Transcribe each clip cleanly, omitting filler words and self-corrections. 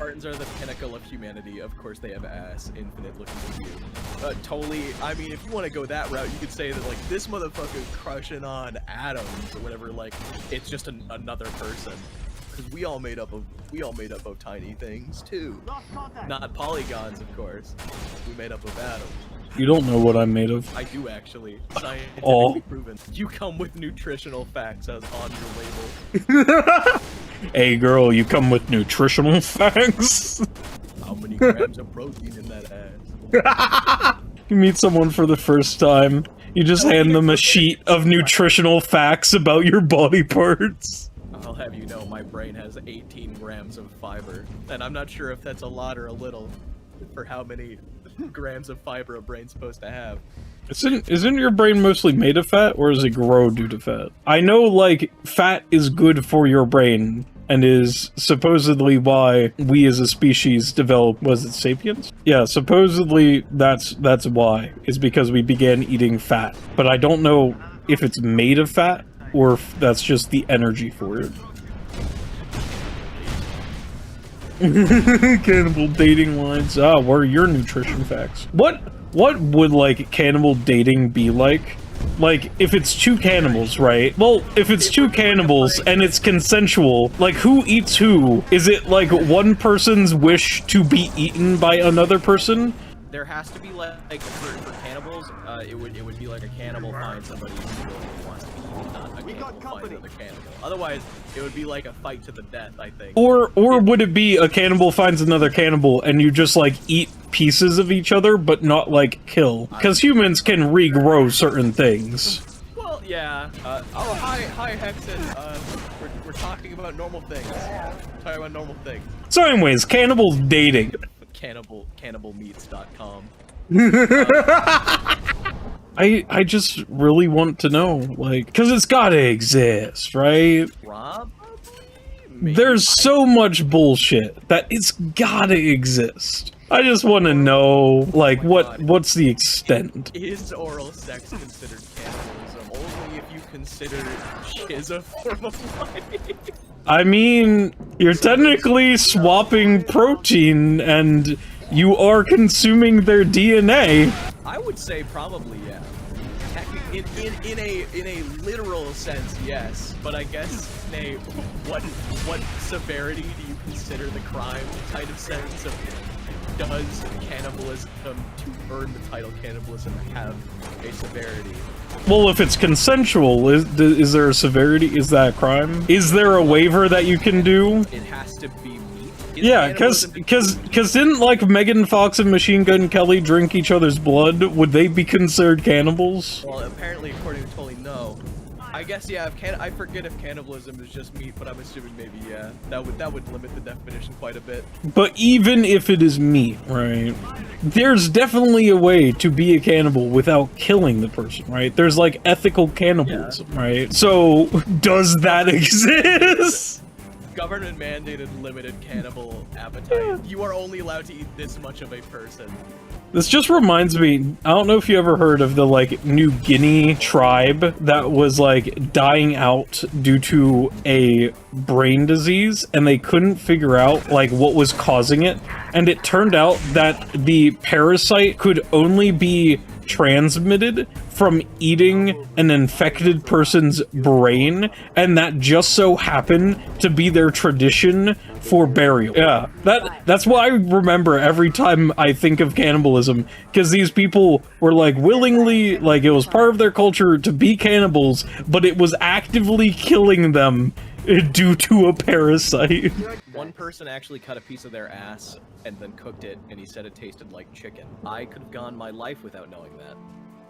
Spartans are the pinnacle of humanity. Of course, they have ass, infinite looking to you. Totally. I mean, if you want to go that route, you could say that like this motherfucker's crushing on atoms or whatever. Like, it's just another person. Because we all made up of tiny things too. Not polygons, of course. We made up of atoms. You don't know what I'm made of. I do actually. Scientifically proven. You come with nutritional facts as on your label. Hey girl, you come with nutritional facts? How many grams of protein in that ass? You meet someone for the first time, you just hand them a sheet of nutritional facts about your body parts. I'll have you know, my brain has 18 grams of fiber, and I'm not sure if that's a lot or a little for how many grams of fiber a brain's supposed to have. Isn't your brain mostly made of fat, or does it grow due to fat? I know, like, fat is good for your brain, and is supposedly why we as a species developed, was it sapiens? Yeah, supposedly that's why, is because we began eating fat. But I don't know if it's made of fat, or if that's just the energy for it. Cannibal dating lines. Ah, what are your nutrition facts? What would, like, cannibal dating be like? Like, if it's two cannibals, right? Well, if it's two cannibals and it's consensual, like, who eats who? Is it, like, one person's wish to be eaten by another person? There has to be, like for cannibals, it would be like a cannibal finds somebody who wants to be eaten, not a cannibal finds another cannibal. Otherwise, it would be like a fight to the death, I think. Or would it be a cannibal finds another cannibal and you just, like, eat pieces of each other, but not, like, kill? Because humans can regrow certain things. Well, yeah. Oh, hi, Hexen. We're talking about normal things. Talking about normal things. So anyways, cannibals dating. Cannibalmeats.com. I just really want to know, like, because it's gotta exist, right? Rob? There's so much bullshit that it's gotta exist. I just want to know, like, what's the extent? Is oral sex considered cannibalism? Only if you consider shiz a form of life. I mean, you're technically swapping protein, and you are consuming their DNA. I would say probably, yeah. In a literal sense, yes. But I guess in a what severity do you consider the crime kind of sense of does cannibalism to earn the title cannibalism have a severity? Well, if it's consensual, is there a severity? Is that a crime? Is there a waiver that you can do? It has to be meat. Yeah, cause didn't, like, Megan Fox and Machine Gun Kelly drink each other's blood? Would they be considered cannibals? Well, apparently, according to Totally, no. I guess, yeah, I forget if cannibalism is just meat, but I'm assuming maybe, yeah. That would limit the definition quite a bit. But even if it is meat, right? There's definitely a way to be a cannibal without killing the person, right? There's, like, ethical cannibalism, right? So, does that exist? Government-mandated limited cannibal appetite. You are only allowed to eat this much of a person. This just reminds me, I don't know if you ever heard of the, like, New Guinea tribe that was, like, dying out due to a brain disease, and they couldn't figure out, like, what was causing it. And it turned out that the parasite could only be transmitted from eating an infected person's brain, and that just so happened to be their tradition for burial. Yeah, that's what I remember every time I think of cannibalism, because these people were, like, willingly, like, it was part of their culture to be cannibals, but it was actively killing them due to a parasite. One person actually cut a piece of their ass and then cooked it, and he said it tasted like chicken. I could have gone my life without knowing that.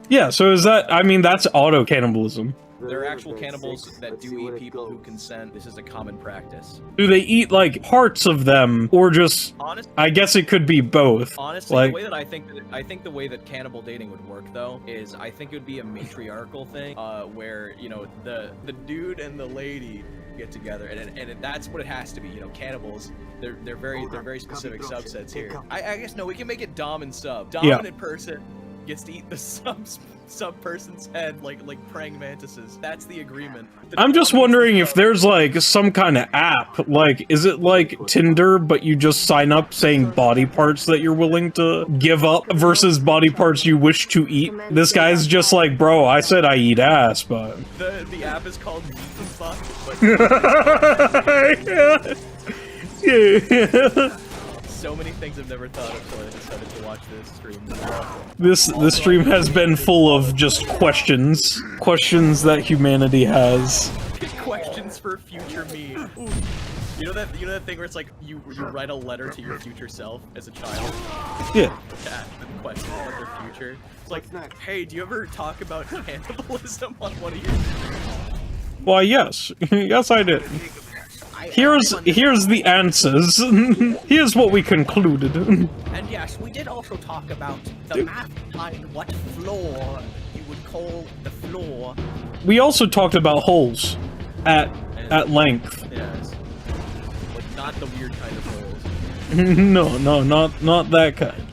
Yeah, so is that, I mean, that's auto-cannibalism. There are actual cannibals that do eat people who consent. This is a common practice. Do they eat, like, parts of them, or just, honestly, I guess it could be both. Honestly, like, the way that I think the way that cannibal dating would work, though, is I think it would be a matriarchal thing, where, you know, the dude and the lady get together, and that's what it has to be. You know, cannibals, they're very specific subsets here. I guess, no, we can make it dom and sub. Dominant person gets to eat the sub person's head like praying mantises. That's the agreement. I'm just wondering if there's like some kind of app. Like, is it like Tinder, but you just sign up saying body parts that you're willing to give up versus body parts you wish to eat? This guy's just like, bro, I said I eat ass, but the app is called Meat and Fuck. But yeah. so many things I've never thought of, so I decided to watch this stream. This stream has been full of just questions that humanity has. Questions for future me. Ooh. You know that thing where it's like you write a letter to your future self as a child? Yeah. Yeah, and questions about their future. It's like, hey, do you ever talk about cannibalism on one of your streams? Why, yes. Yes, I did. Here's the answers. Here's what we concluded. And yes, we did also talk about the math behind what floor you would call the floor. We also talked about holes at length. Yes. Like not the weird kind of holes. No, not that kind.